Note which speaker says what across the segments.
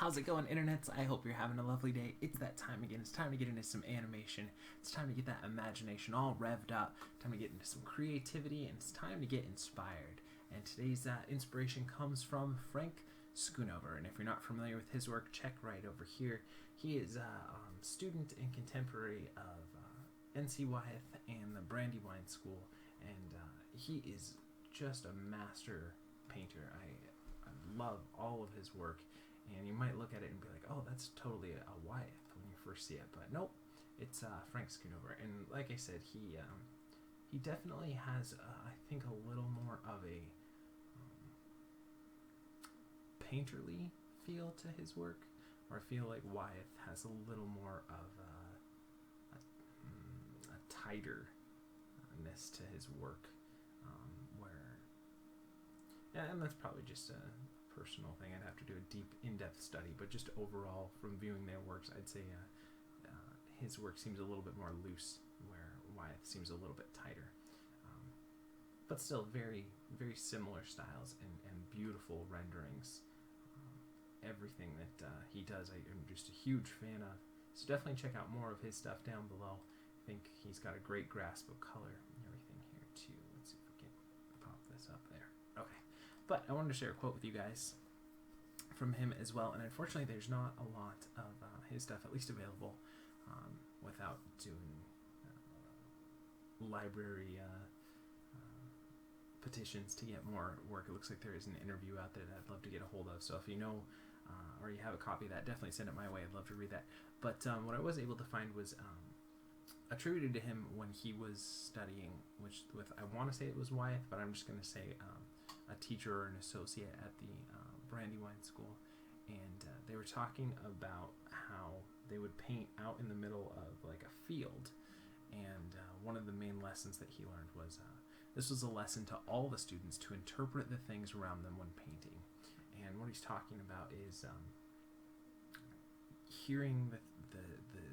Speaker 1: How's it going, internets? I hope you're having a lovely day. It's that time again. It's time to get into some animation. It's time to get that imagination all revved up. Time to get into some creativity, and it's time to get inspired. And today's inspiration comes from Frank Schoonover. And if you're not familiar with his work, check right over here. He is a student and contemporary of NC Wyeth and the Brandywine School, and he is just a master painter. I love all of his work. And you might look at it and be like, oh, that's totally a Wyeth when you first see it. But nope, it's Frank Schoonover. And like I said, he definitely has, I think, a little more of a painterly feel to his work. Or I feel like Wyeth has a little more of a tighterness to his work. And that's probably just a personal thing. I'd have to do a deep, in-depth study, but just overall, from viewing their works, I'd say his work seems a little bit more loose, where Wyeth seems a little bit tighter. But still, very, very similar styles and beautiful renderings. Everything that he does, I'm just a huge fan of. So definitely check out more of his stuff down below. I think he's got a great grasp of color and everything here too. Let's see if we can pop this up there. Okay. But I wanted to share a quote with you guys from him as well, and unfortunately there's not a lot of his stuff, at least available, without doing library petitions to get more work. It looks like there is an interview out there that I'd love to get a hold of, so if you know or you have a copy of that, definitely send it my way. I'd love to read that. But what I was able to find was attributed to him when he was studying, which with, I want to say it was Wyeth, but I'm just going to say a teacher or an associate at the Brandywine School, and they were talking about how they would paint out in the middle of like a field, and one of the main lessons that he learned was this was a lesson to all the students to interpret the things around them when painting. And what he's talking about is hearing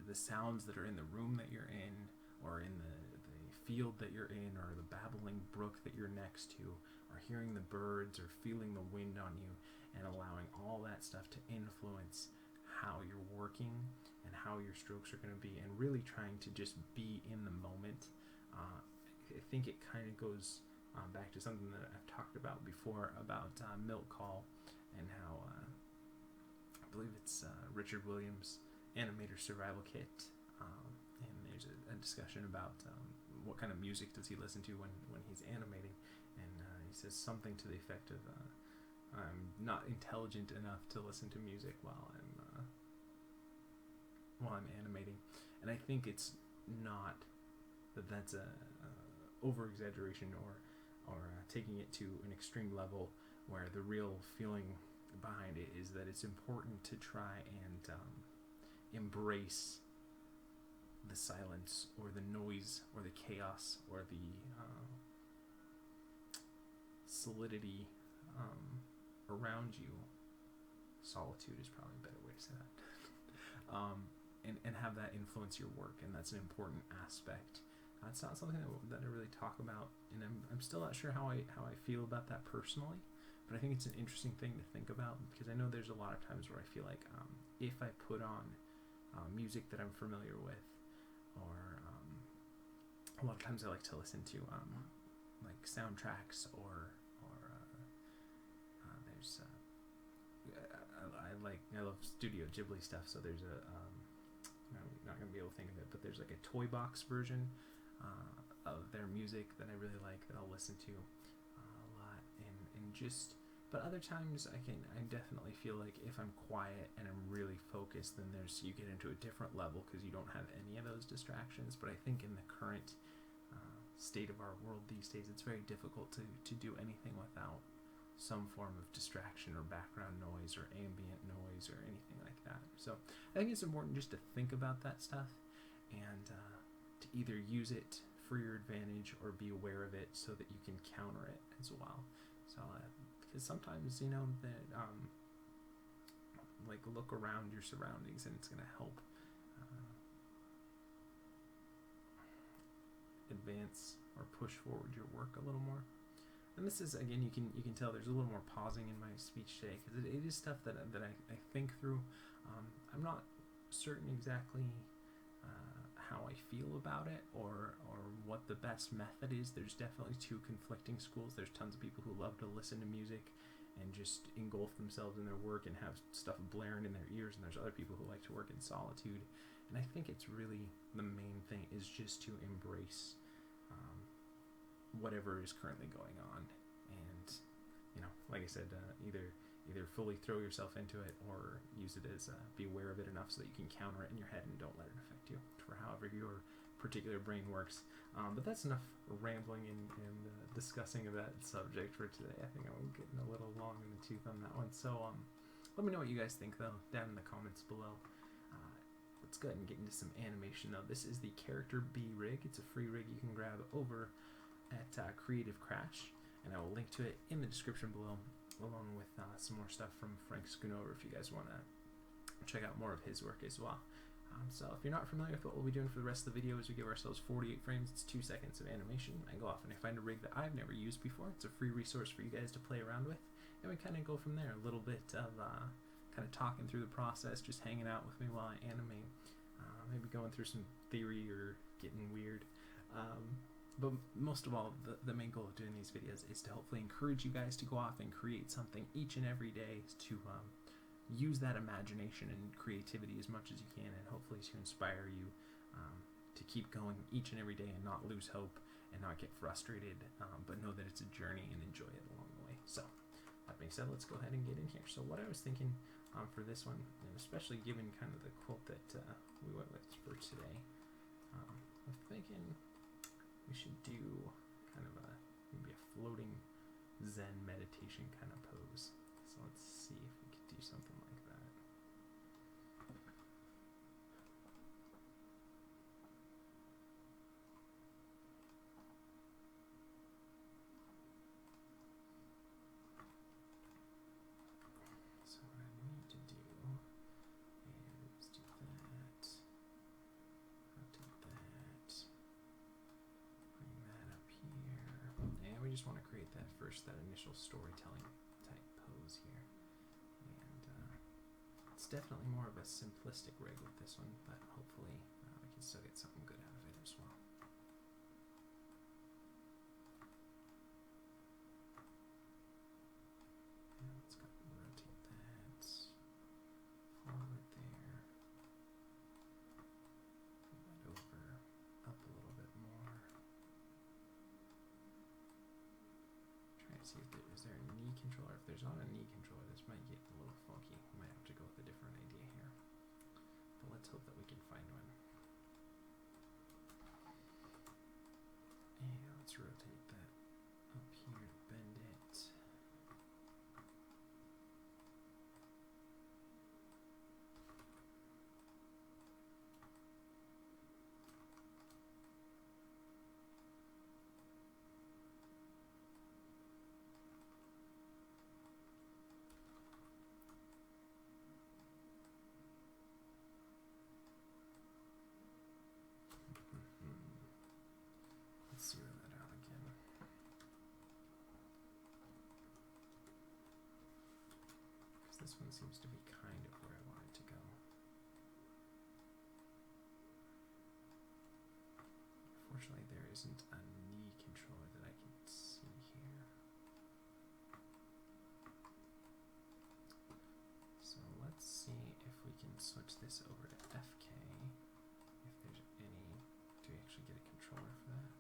Speaker 1: the sounds that are in the room that you're in, or in the field that you're in, or the babbling brook that you're next to, or hearing the birds, or feeling the wind on you, and allowing all that stuff to influence how you're working and how your strokes are going to be, and really trying to just be in the moment. I think it kind of goes back to something that I've talked about before about milk call, and how I believe it's Richard Williams' Animator survival kit, and there's a discussion about what kind of music does he listen to when he's animating, and he says something to the effect of I'm not intelligent enough to listen to music while I'm animating. And I think it's not that's a over exaggeration or taking it to an extreme level, where the real feeling behind it is that it's important to try and embrace the silence, or the noise, or the chaos, or the solidity around you. Solitude is probably a better way to say that. And have that influence your work, and that's an important aspect. It's not something that I really talk about, and I'm still not sure how I feel about that personally, but I think it's an interesting thing to think about, because I know there's a lot of times where I feel like if I put on music that I'm familiar with, or a lot of times I like to listen to like soundtracks, or there's I love Studio Ghibli stuff, so there's I'm not going to be able to think of it, but there's like a toy box version of their music that I really like, that I'll listen to a lot, and just, but other times I definitely feel like if I'm quiet and I'm really focused, then you get into a different level, because you don't have any of those distractions. But I think in the current state of our world these days, it's very difficult to do anything without some form of distraction, or background noise, or ambient noise, or anything like that. So I think it's important just to think about that stuff, and to either use it for your advantage or be aware of it so that you can counter it as well. So because sometimes that like look around your surroundings, and it's going to help advance or push forward your work a little more. and this is, again, you can tell there's a little more pausing in my speech today, because it is stuff that I think through. I'm not certain exactly how I feel about it, or what the best method is. There's definitely two conflicting schools. There's tons of people who love to listen to music and just engulf themselves in their work and have stuff blaring in their ears, and there's other people who like to work in solitude. And I think it's really, the main thing is just to embrace whatever is currently going on, and like I said, either fully throw yourself into it, or use it as be aware of it enough so that you can counter it in your head and don't let it affect you, for however your particular brain works. But that's enough rambling and discussing of that subject for today. I think I'm getting a little long in the tooth on that one. So let me know what you guys think, though, down in the comments below. Let's go ahead and get into some animation, though. This is the Character B rig. It's a free rig you can grab over at Creative Crash, and I will link to it in the description below, along with some more stuff from Frank Schoonover if you guys want to check out more of his work as well. So if you're not familiar with what we'll be doing for the rest of the video, is we give ourselves 48 frames, it's 2 seconds of animation. I go off and I find a rig that I've never used before. It's a free resource for you guys to play around with, and we kind of go from there. A little bit of kind of talking through the process, just hanging out with me while I animate, maybe going through some theory or getting weird. But most of all, the main goal of doing these videos is to hopefully encourage you guys to go off and create something each and every day, to use that imagination and creativity as much as you can, and hopefully to inspire you to keep going each and every day and not lose hope and not get frustrated, but know that it's a journey and enjoy it along the way. So that being said, let's go ahead and get in here. So what I was thinking for this one, and especially given kind of the quote that we went with for today, I'm thinking we should do kind of maybe a floating Zen meditation kind of pose. So let's see if we could do something like that. So what I need to do is do that, rotate that, bring that up here, and we just want to create that initial storytelling type pose here. And it's definitely more of a simplistic rig with this one, but hopefully we can still get something good out of it as well. And let's go rotate that forward there. Move that over, up a little bit more. Try to see if is there a knee controller. If there's not a knee controller, this might get a little funky. We might have to go with a different idea here. But let's hope that we can find one. And let's rotate that up here to bend it. Let's zero that out again. Because this one seems to be kind of where I want it to go. Unfortunately, there isn't a knee controller that I can see here. So let's see if we can switch this over to FK. If there's any, do we actually get a controller for that?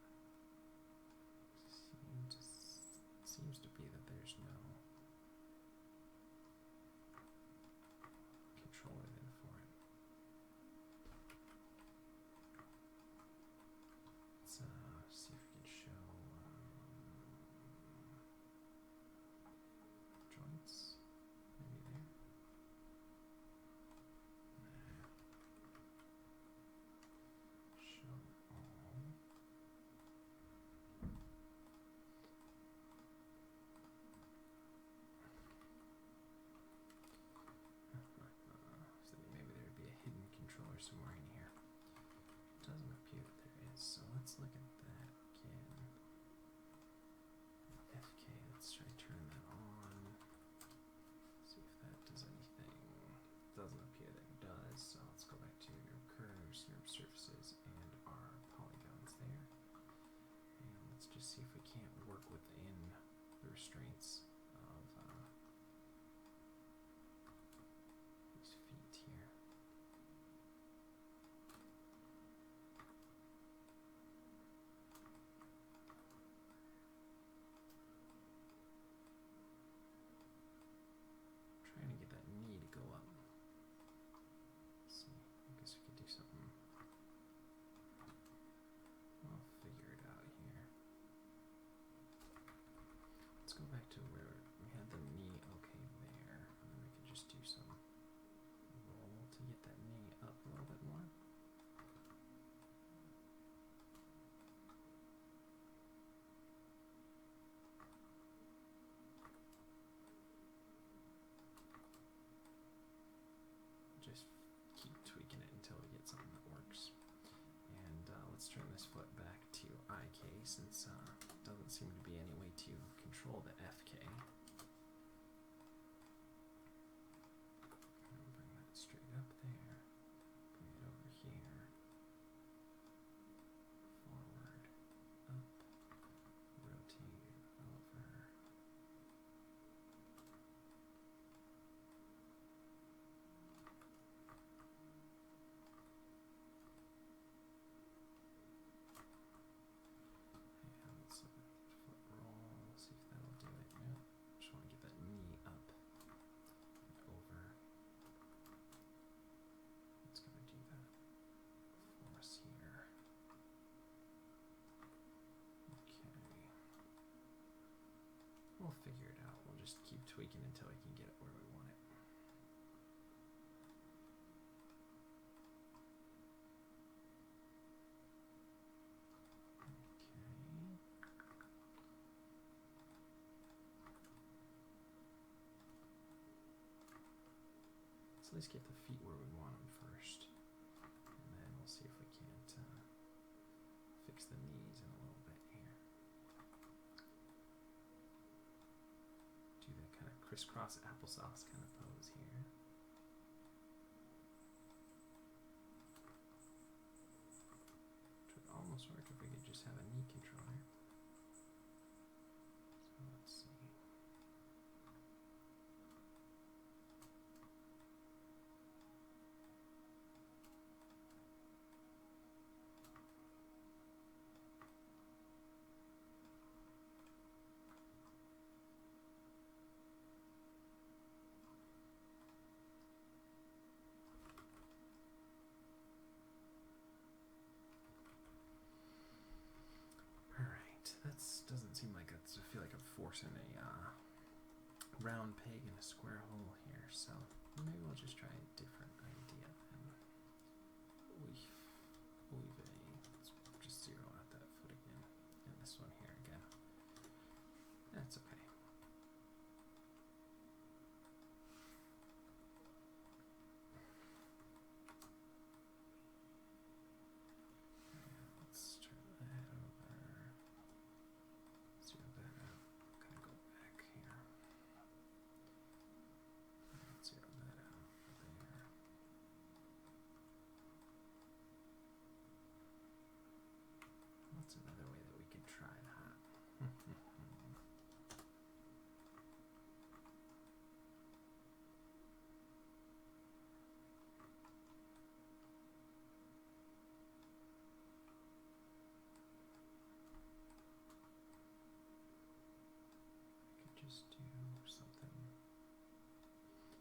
Speaker 1: Seems to be that there's no controller then for it. Let's see if we can show joints, maybe there. Nah. see if we can't work within the restraints of these feet here. Trying to get that knee to go up. Let's see, I guess we could do something. I'll figure it out here. Let's go back to where we had the knee okay there, and then we can just do some roll to get that knee up a little bit more. Just keep tweaking it until we get something that works. And let's turn this foot back to IK since doesn't seem to be any way to control the FK. And bring that straight up there. Bring it over here. Forward, up, rotate over. And let's look at the foot roll, see if that'll do it. Yeah, just want to get that knee up and over. It's going to do that for us here. Okay. We'll figure it out. We'll just keep tweaking until we can get it where we want it. Okay. Let's at least get the feet where we want them first. And then we'll see if we can't fix the knees in a little bit here. Do that kind of crisscross applesauce kind of pose here. Which would almost work if we could just have a knee controller. So let's see. Alright, that doesn't seem like it's, I feel like I'm forcing a round peg in a square hole here, so maybe we'll just try a different idea. And let's just zero out that foot again, and this one here again. That's okay. Let's turn that over. Zero that out. Kind of go back here. And zero that out there. What's another way that we could try that? I could just do something.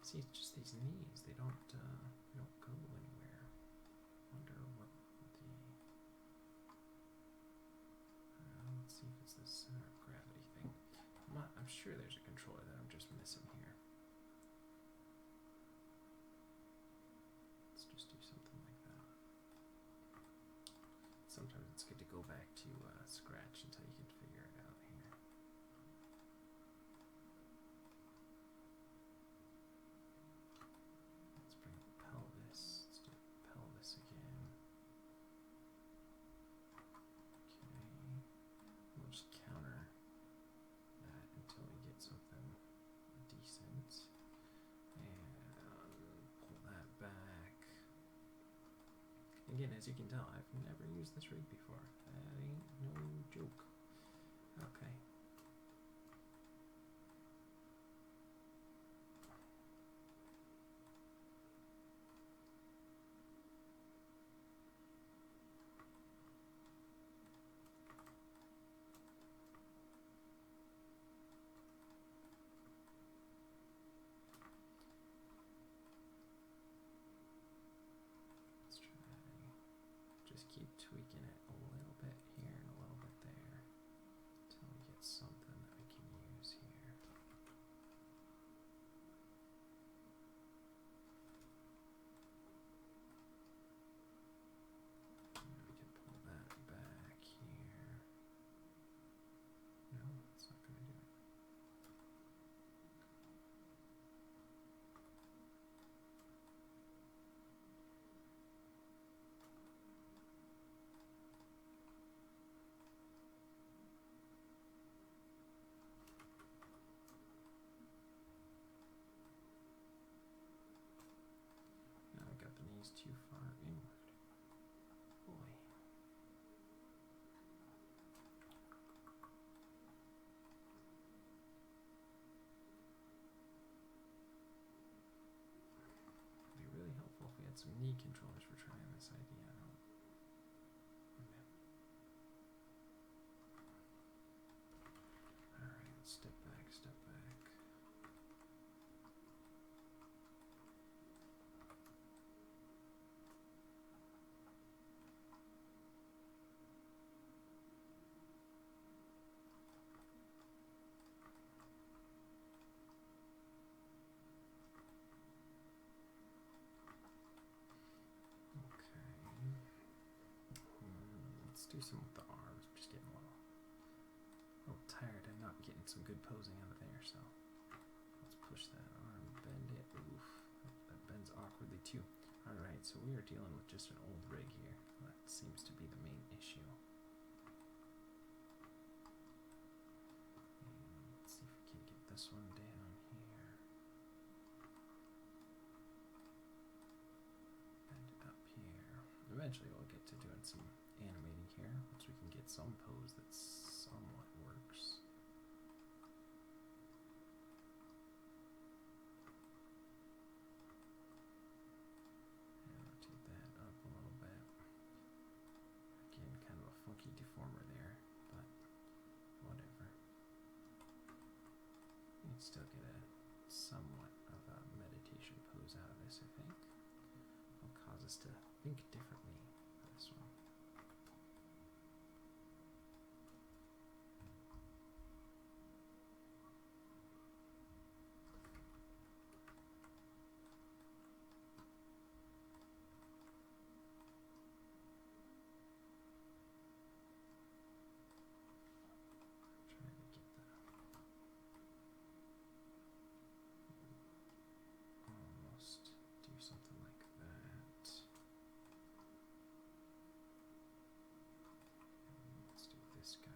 Speaker 1: See, it's just these knees. They don't go anywhere. Wonder what the. Let's see if it's the center of gravity thing. I'm sure there's a controller that I'm just missing here. Let's just do something like that. Sometimes it's good to go back to scratch until you can figure it out here. Let's bring up the pelvis. Let's do pelvis again. Okay. We'll just counter that until we get something decent. And pull that back. Again, as you can tell, I've never used this rig before. That ain't no joke. Okay. Let's try. Just keep tweaking it a little bit here and a little bit there until we get something that we can use here. And we can pull that back here. No, it's not going to do it. Now I got the knees too far inward. Boy. It'd be really helpful if we had some knee controllers for trying this idea out. Okay. Alright, let's step back, step back. Let's do some with the arms. I'm just getting a little tired and not getting some good posing out of there, so let's push that arm, bend it. Oof, that bends awkwardly too. Alright, so we are dealing with just an old rig here. That seems to be the main issue. And let's see if we can get this one down here. Bend it up here. Eventually we'll get to doing some animating here once we can get some pose that somewhat works. And rotate that up a little bit. Again, kind of a funky deformer there, but whatever. You can still get a somewhat of a meditation pose out of this, I think. It'll cause us to think differently for this one. Trying to get the almost do something like that. And let's do this guy.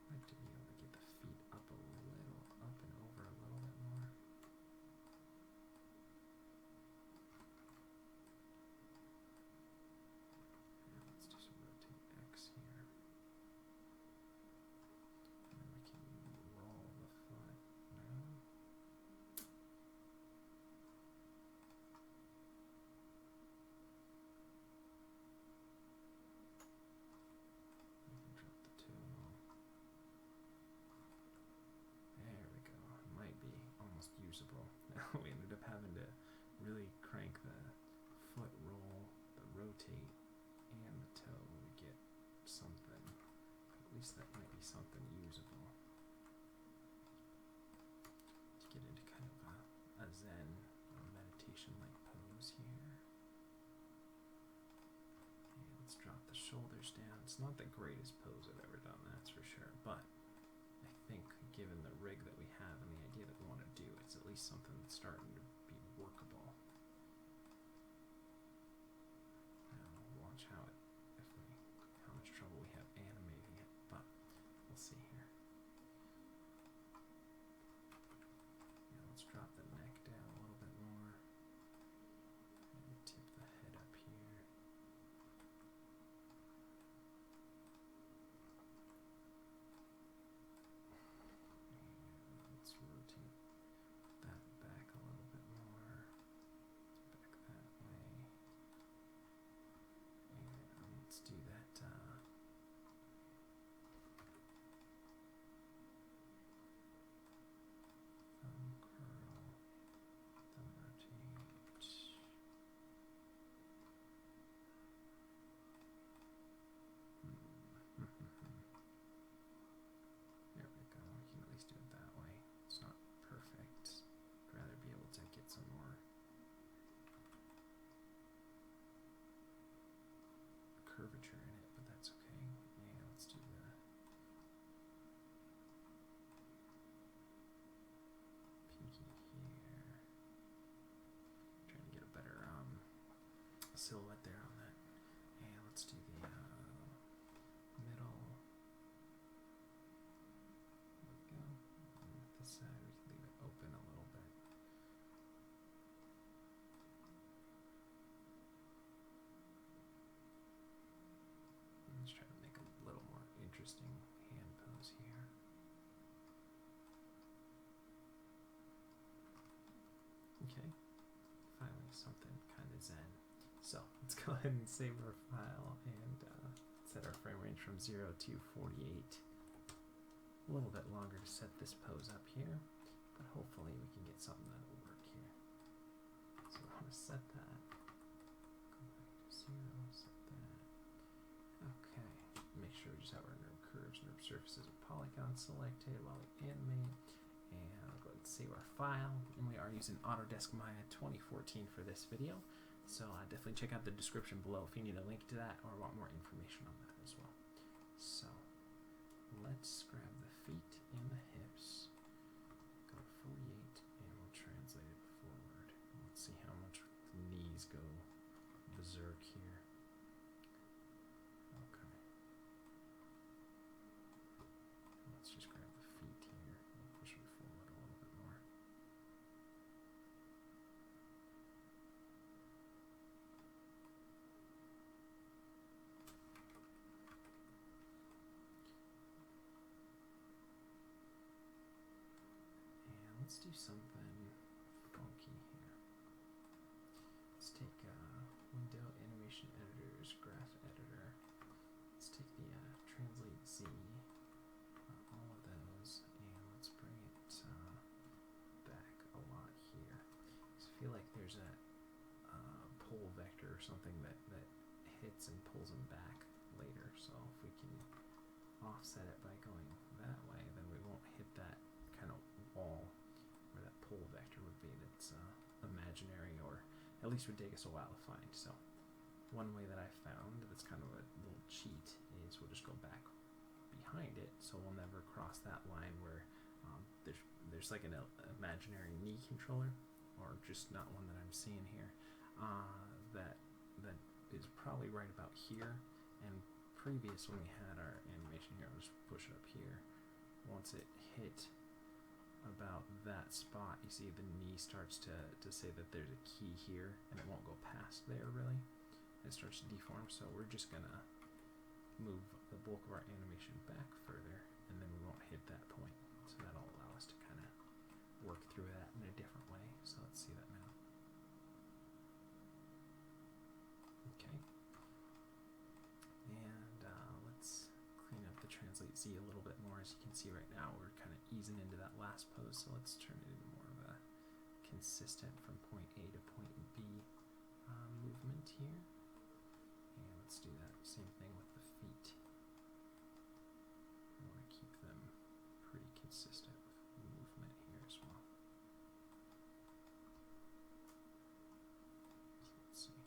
Speaker 1: I'd like to be able to get the feet up a little, up and over a little bit more. And let's just rotate X here. And then we can roll the foot. No. We can drop the toe. There we go. It might be almost usable. We ended up having to really crank the foot roll, the rotate, and the toe to get something. At least that might be something usable. To get into kind of a zen or meditation-like pose here. And let's drop the shoulders down. It's not the greatest pose I've ever done, that's for sure, but I think given the rig that we have and the idea that we want to do, it's at least something that's starting to be workable. Now, watch how much trouble we have animating it, but we'll see here. Yeah, let's drop the neck down a little bit more. let's go ahead and save our file and set our frame range from 0 to 48. A little bit longer to set this pose up here, but hopefully we can get something that will work here. So I want to set that. Go back to 0, set that. Okay, make sure we just have our NURB curves, NURB surfaces, and polygons selected while we animate. And I'll go ahead and save our file. And we are using Autodesk Maya 2014 for this video. So definitely check out the description below if you need a link to that or want more information on that as well. So let's grab the feet and the hips. Go to 48 and we'll translate it forward. Let's see how much the knees go berserk here. Okay. Let's just grab the feet here and push them forward a little bit more. And let's do something funky here. Let's take Window Animation Editor's Graph Editor. Let's take the Translate Z, all of those, and let's bring it back a lot here. So I feel like there's a pull vector or something that hits and pulls them back later. So if we can offset it by going that way, then we won't hit that kind of wall where that pull vector would be that's imaginary, or at least would take us a while to find. So one way that I found that's kind of a little cheat is we'll just go back behind it, so we'll never cross that line where there's like an imaginary knee controller, or just not one that I'm seeing here, that is probably right about here. And previous, when we had our animation here, I'll just push it up here. Once it hit about that spot, you see the knee starts to say that there's a key here, and it won't go past there really. It starts to deform, so we're just gonna move the bulk of our animation back further, and then we won't hit that point. So that'll allow us to kind of work through that in a different way. So let's see that now. Okay. And let's clean up the Translate Z a little bit more. As you can see right now, we're kind of easing into that last pose, so let's turn it into more of a consistent from point A to point B movement here. And let's do that same thing with the feet. We want to keep them pretty consistent with movement here as well. So let's see.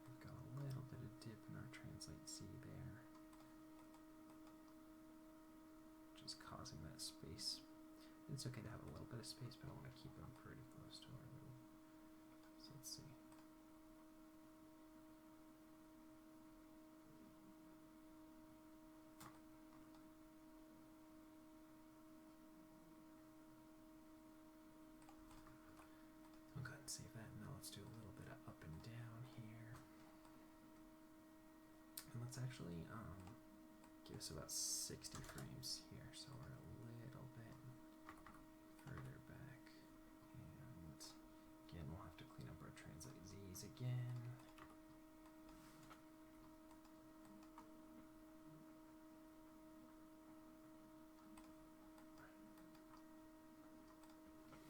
Speaker 1: We've got a little bit of dip in our Translate Z there, which is causing that space. It's okay to have a little bit of space, but I want to keep them pretty close to our little. So let's see. I'll go ahead and save that, and now let's do a little bit of up and down here. And let's actually give us about 60 frames here, so we're a little bit further back. And again, we'll have to clean up our Translate Z's again.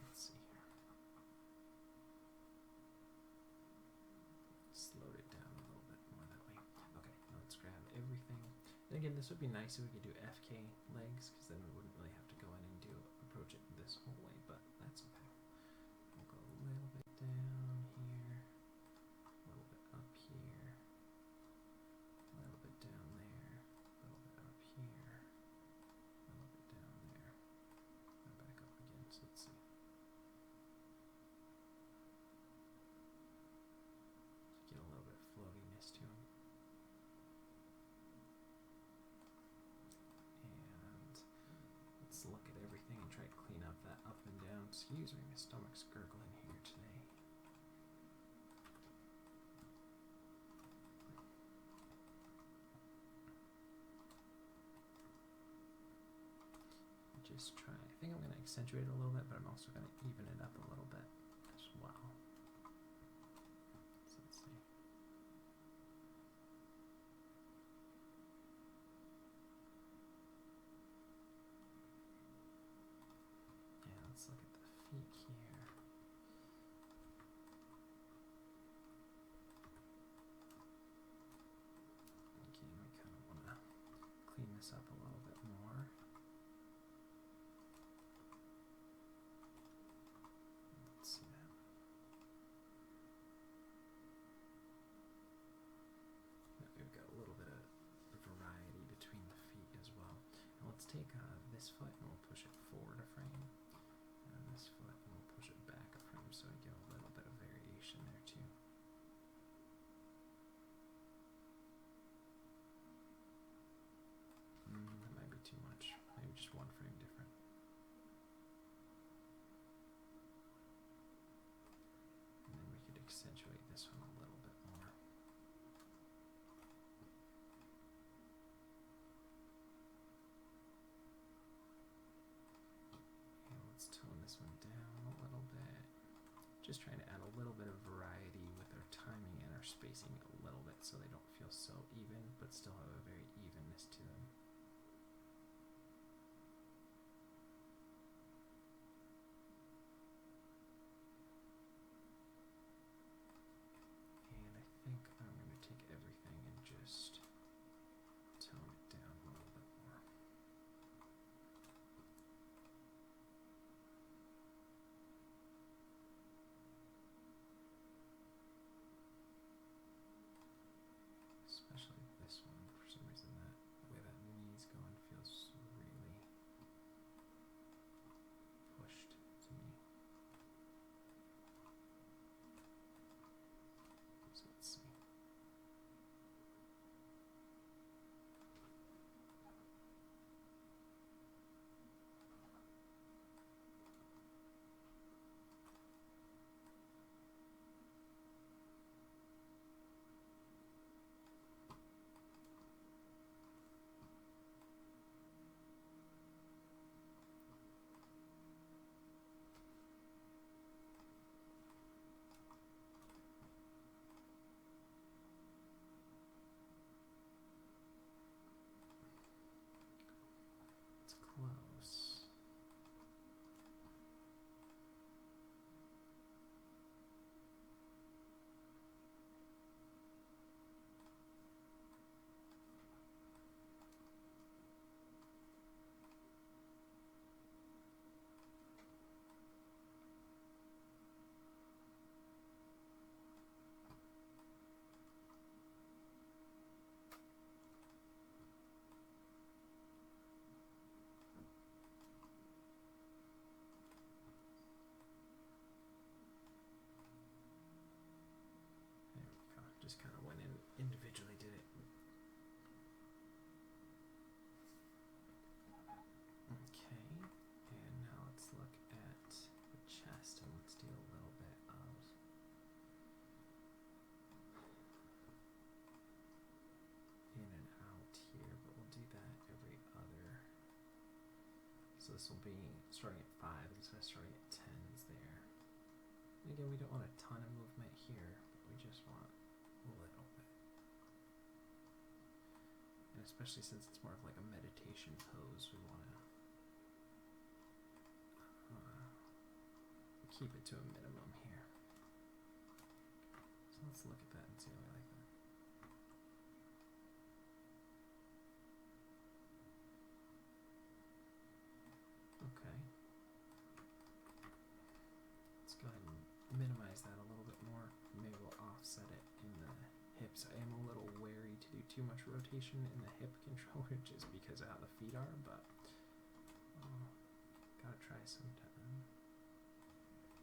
Speaker 1: Let's see here. Slowed it down a little bit more that way. Okay, now let's grab everything. And again, this would be nice if we could do FK legs, because then we wouldn't really have to go in and approach it this whole way, but that's okay. We'll go a little bit down here, a little bit up here, a little bit down there, a little bit up here, a little bit down there, and back up again. So let's see. Get a little bit of floatiness to them. Look at everything and try to clean up that up and down. Excuse me, my stomach's gurgling here today. just try, I think I'm going to accentuate it a little bit, but I'm also going to even it up a little bit as well. So let's see. Yeah, let's look at the feet here. Again, we kind of want to clean this up a little bit more. Let's see that. We've got a little bit of variety between the feet as well. And let's take this foot and we'll push it forward a frame, and this foot and we'll push it back a frame, so we get a little bit of variation there too. That might be too much. Maybe just one frame different. And then we could accentuate this one a little bit more. And let's tone this one down a little bit. Just trying to add a little bit of variety with our timing and our spacing a little bit so they don't feel so even, but still have a very evenness to them. And I think I'm going to take everything and just tone it down a little bit more. Especially this one, for some reason that the way that knee's going feels really pushed to me. So let's see. It's close. There we go. Just kind of went in individually, did it. Okay, and now let's look at the chest and let's do a little bit of in and out here, but we'll do that every other. So this will be starting at 5 instead of starting at 10s there. And again, we don't want a ton of movement here, but we just want a little bit. And especially since it's more of like a meditation pose, we want to keep it to a minimum here. So let's look at that and see how we like that. Okay. Let's go ahead and minimize that a little bit more. Maybe we'll offset it in the hips. I am a little wary to do too much rotation in the hip controller just because of how the feet are, but gotta try sometime.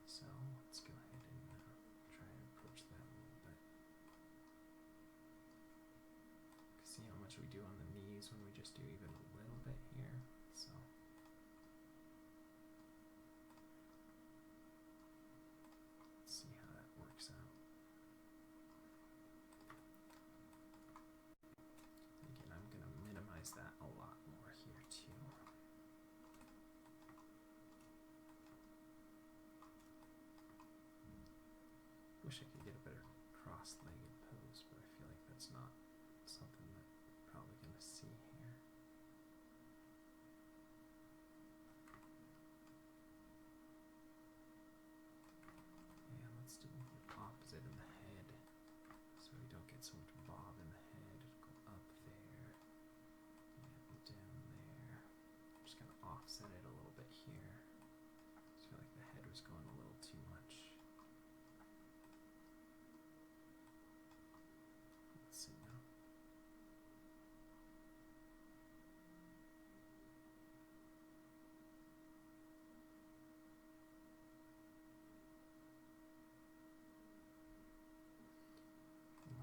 Speaker 1: So let's go ahead and try and approach that a little bit. See how much we do on the knees when we just do even a little bit here. So let's see how that works out. Again, I'm going to minimize that a lot more here too. wish I could get a better cross-legged pose, but I feel like that's not something that we're probably going to see here. And let's do the opposite in the head, so we don't get so much bob in the head. Go up there, and down there. I'm just going to offset it a little bit here. I just feel like the head was going a little too much. Let's see now.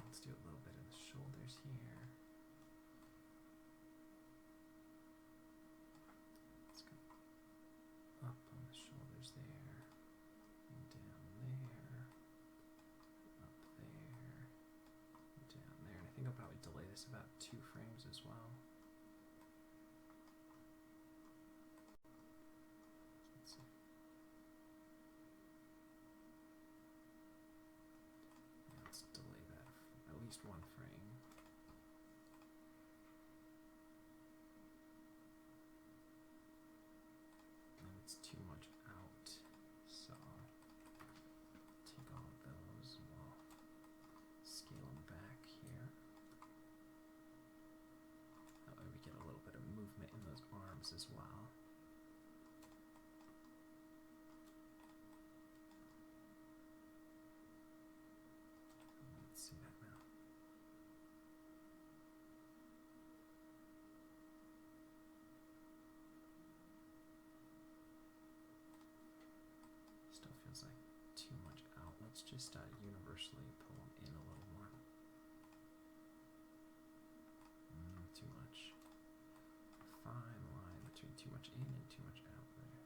Speaker 1: Let's do a little bit in the shoulders here. Let's go up on the shoulders there, and down there, up there, and down there. And I think I'll probably delay this about 2 frames as well. Let's see. Yeah, let's delay that at least 1 frame. And it's too much out, so take all of those and we'll scale them back here. That way we get a little bit of movement in those arms as well. Let's see that now. Still feels like too much out. Let's just universally pull them in a little more. Too much. Fine line between too much in and too much out there.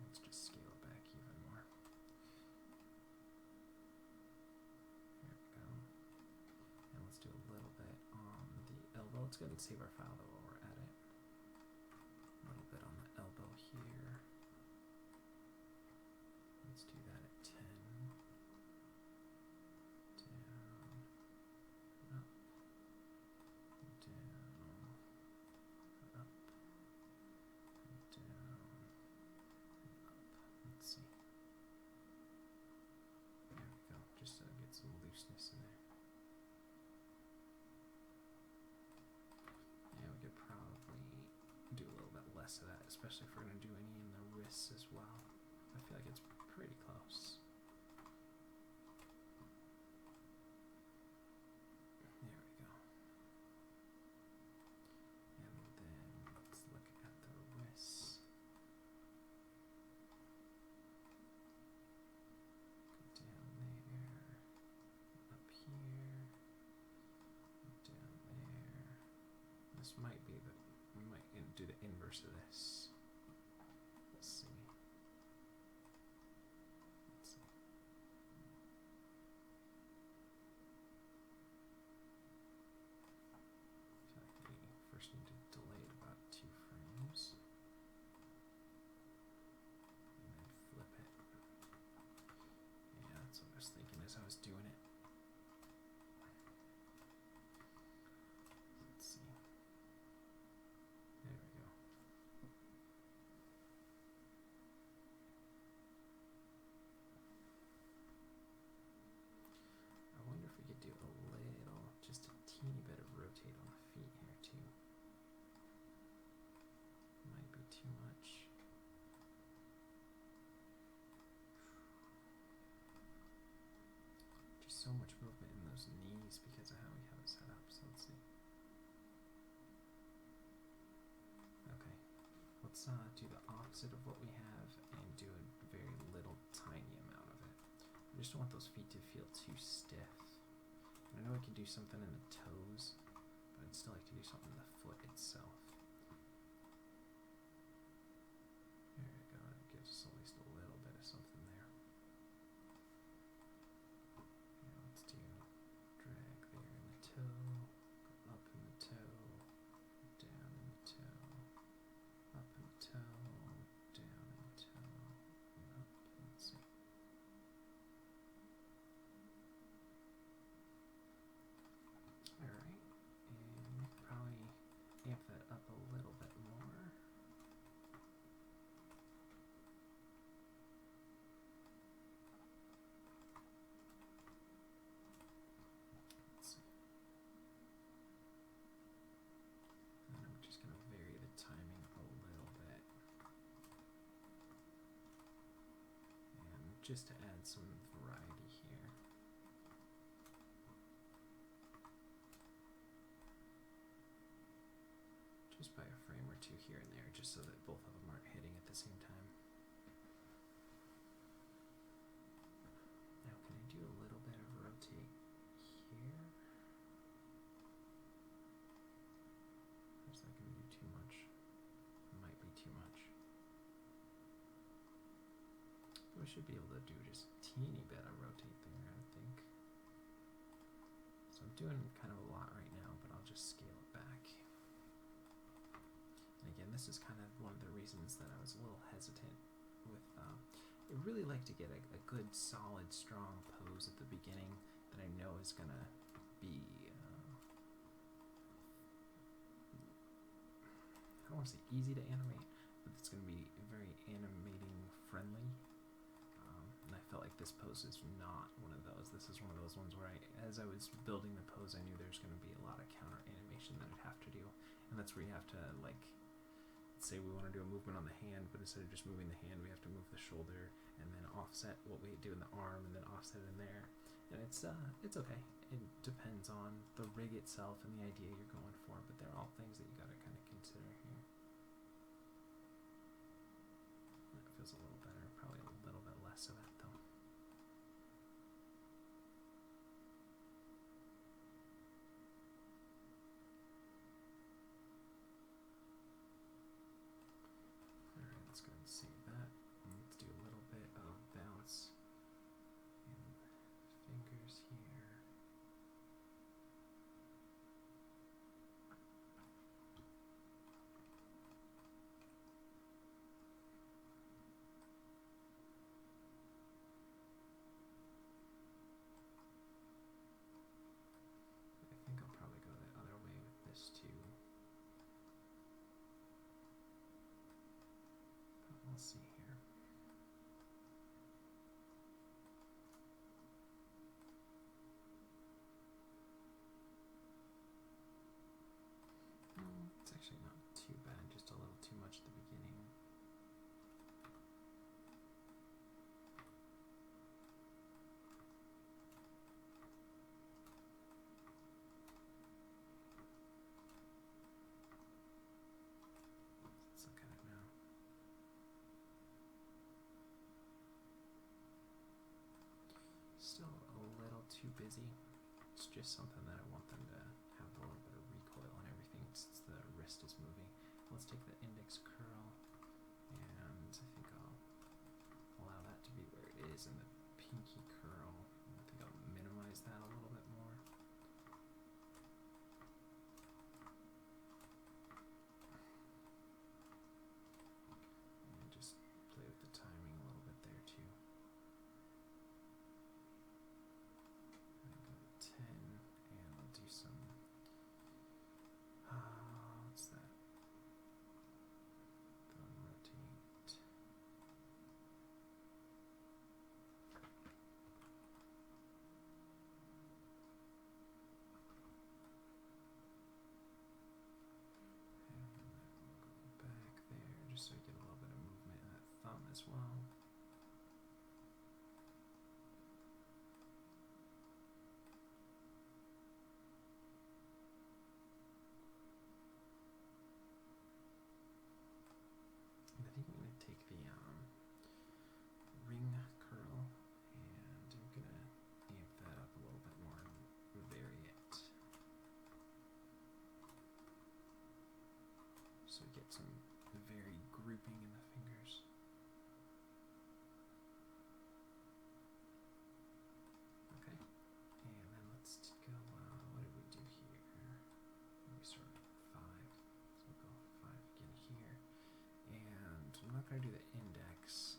Speaker 1: Let's just scale it back even more. There we go. And let's do a little bit on the elbow. Let's go ahead and save our file though while we're at it. A little bit on the elbow here. Let's do that at 10. Down, up, down, up, and down, and up. Let's see. There we go, just so I get some looseness in there. Yeah, we could probably do a little bit less of that, especially if we're going to do any in the wrists as well. I feel like it's pretty close. There we go. And then let's look at the wrists. Go down there, up here, down there. This might be the, we might do the inverse of this. Let's see. Let's see. I feel like we first need to delay it about 2 frames. And then flip it. Yeah, that's what I was thinking as I was doing it. Let's see. There we go. I wonder if we could do a little, just a teeny bit of rotate on the feet here too. Might be too much. Just so much movement in those knees because of how we have it set up, so let's see. Okay, let's do the opposite of what we have and do a very little tiny amount of it. I just don't want those feet to feel too stiff. I know I can do something in the toes, but I'd still like to do something in the foot itself. There we go, that gives us at least a little bit of something there. Yeah, let's do drag there in the toe, go up in the toe, down in the toe, up in the toe, just to add some variety here. Just by a frame or two here and there, just so that both of them aren't hitting at the same time. Now, can I do a little bit of rotate here? Or is that going to do too much? Might be too much. We should be able to do just a teeny bit of rotate there, I think. So I'm doing kind of a lot right now, but I'll just scale it back. And again, this is kind of one of the reasons that I was a little hesitant with, I really like to get a good, solid, strong pose at the beginning that I know is going to be, I don't want to say easy to animate, but it's going to be very animating friendly. And I felt like this pose is not one of those. This is one of those ones where as I was building the pose, I knew there's going to be a lot of counter animation that I'd have to do. And that's where you have to, like, say we want to do a movement on the hand, but instead of just moving the hand, we have to move the shoulder and then offset what we do in the arm and then offset in there. And it's okay. It depends on the rig itself and the idea you're going for, but they're all things that you got to kind of consider here. That feels a little better. Probably a little bit less of that though. Alright, let's go ahead and save that. And let's do a little bit of bounce in fingers here. I think I'll probably go the other way with this too. But we'll see here. It's actually not too bad, just a little too much at the beginning. Let's look at it now. Still a little too busy. It's just something that I want them to have a little bit of recoil and everything since the wrist is moving. Let's take the index curl and I think I'll allow that to be where it is, and the pinky curl, I think I'll minimize that a little bit more. And just play with the timing a little bit there too. And go to 10 and I'll do some, what's that? Thumb rotate. And then we'll go back there just so you get a little bit of movement in that thumb as well. And I think I'm going to take the ring curl and I'm going to amp that up a little bit more and vary it. So we get some varied grouping in the fingers. Okay, and then let's go, what did we do here? We started at 5, so we'll go 5 again here. And I'm not going to do the index,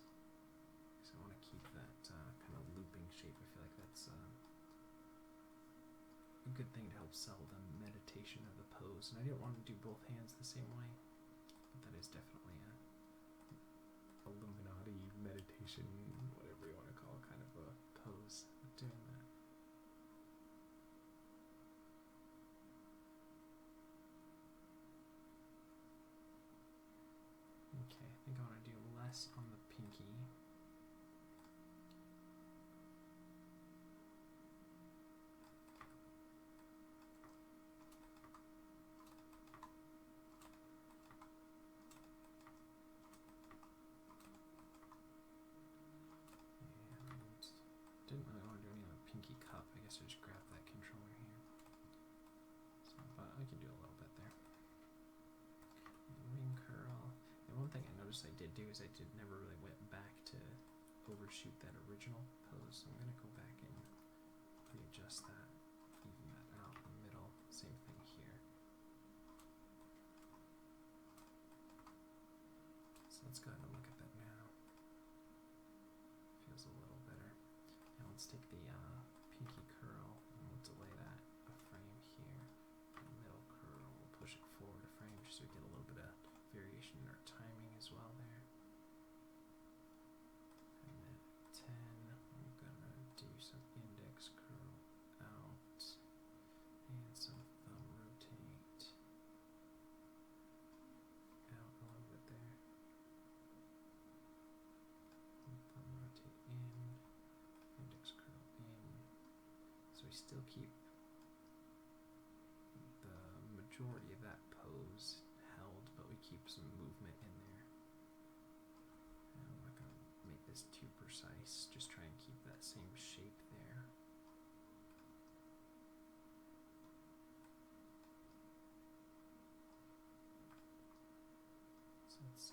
Speaker 1: because I want to keep that kind of looping shape. I feel like that's a good thing to help sell the meditation of the pose. And I didn't want to do both hands the same way, but that is definitely a Illuminati meditation, whatever you want to call it, kind of a pose of doing that. Okay, I think I want to do less on the pinky notice I did do is I never really went back to overshoot that original pose, so I'm going to go back and readjust that, even that out in the middle. Same thing here. So let's go ahead and look at that now. Feels a little better. Now let's take the pinky curl and we'll delay that a frame here. The middle curl, we'll push it forward a frame just so we get a little bit of variation in our timing as well there. And then 10, I'm gonna do some index curl out and some thumb rotate out a little bit there. And thumb rotate in, index curl in. So we still keep the majority of that pose held, but we keep some movement in there. And I'm not going to make this too precise, just try and keep that same shape there. So it's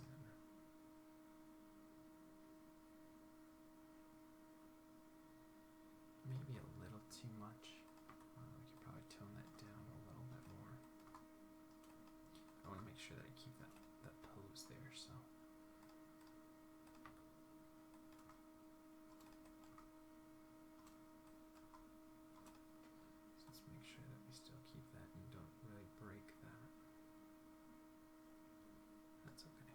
Speaker 1: maybe a little too much. We could probably tone that down a little bit more. I want to make sure that I keep that pose there, so. Let's make sure that we still keep that and don't really break that. That's okay.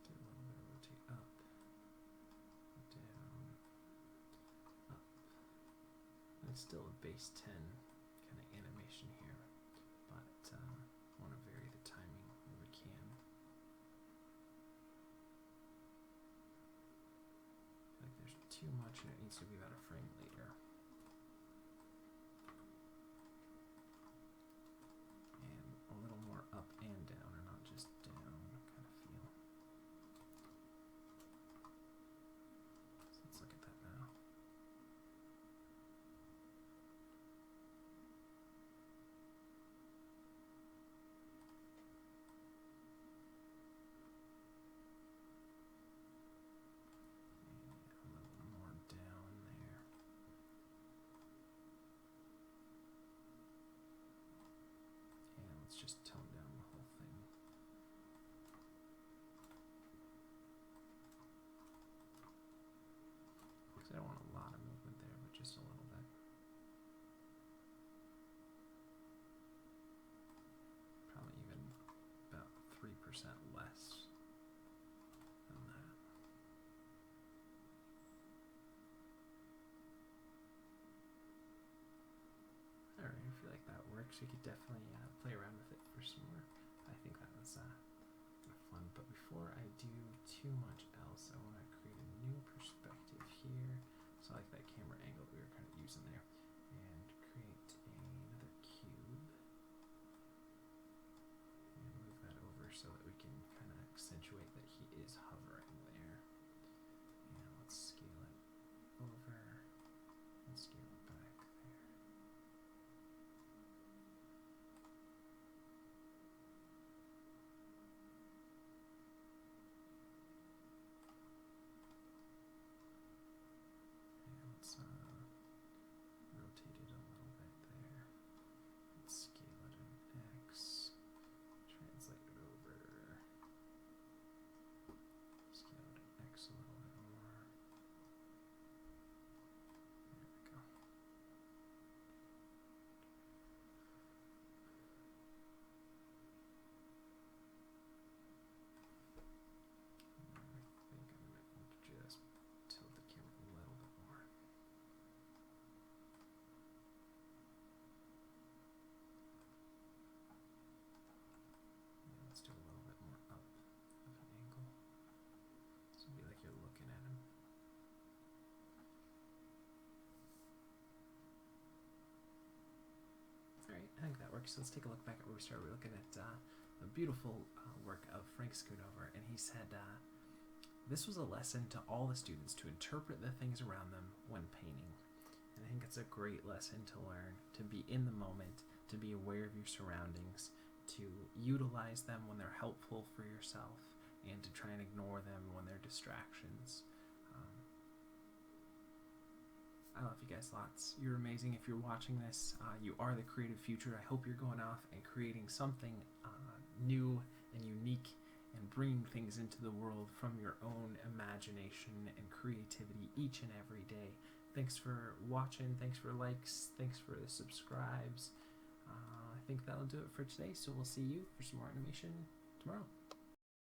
Speaker 1: Get a little bit of rotate up, down, up. And it's still a base 10 kind of animation here, but want to vary the timing where we can. I feel like there's too much and it needs to be about a frame later. And a little more up and down, and not just down kind of feel. So let's look at that now. And a little more down there. And let's just tone down the whole thing. Because I don't want a lot of movement there, but just a little bit. Probably even about 3% less than that. Alright, I feel like that works. We could definitely play around with it for some more. I think that was fun. But before I do too much else, I want to create a new perspective here. So I like that camera angle that we were kind of using there. And create another cube. And move that over so that we can kind of accentuate that he is hovering there. And let's scale it over and scale it back there. And let's rotate it a little bit there. Let's scale it in X. Translate it over. Scale it in X a little bit more. There we go. And I think I'm going to just tilt the camera a little bit more. And let's do a little bit more up of an angle. So it'd be like you're looking at him. Alright, I think that works. So let's take a look back at where we started. We're looking at a beautiful work of Frank Schoonover, and he said this was a lesson to all the students to interpret the things around them when painting. And I think it's a great lesson to learn, to be in the moment, to be aware of your surroundings, to utilize them when they're helpful for yourself, and to try and ignore them when they're distractions. I love you guys lots. You're amazing. If you're watching this, you are the creative future. I hope you're going off and creating something new and unique and bringing things into the world from your own imagination and creativity each and every day. Thanks for watching. Thanks for likes. Thanks for the subscribes. I think that'll do it for today. So we'll see you for some more animation tomorrow.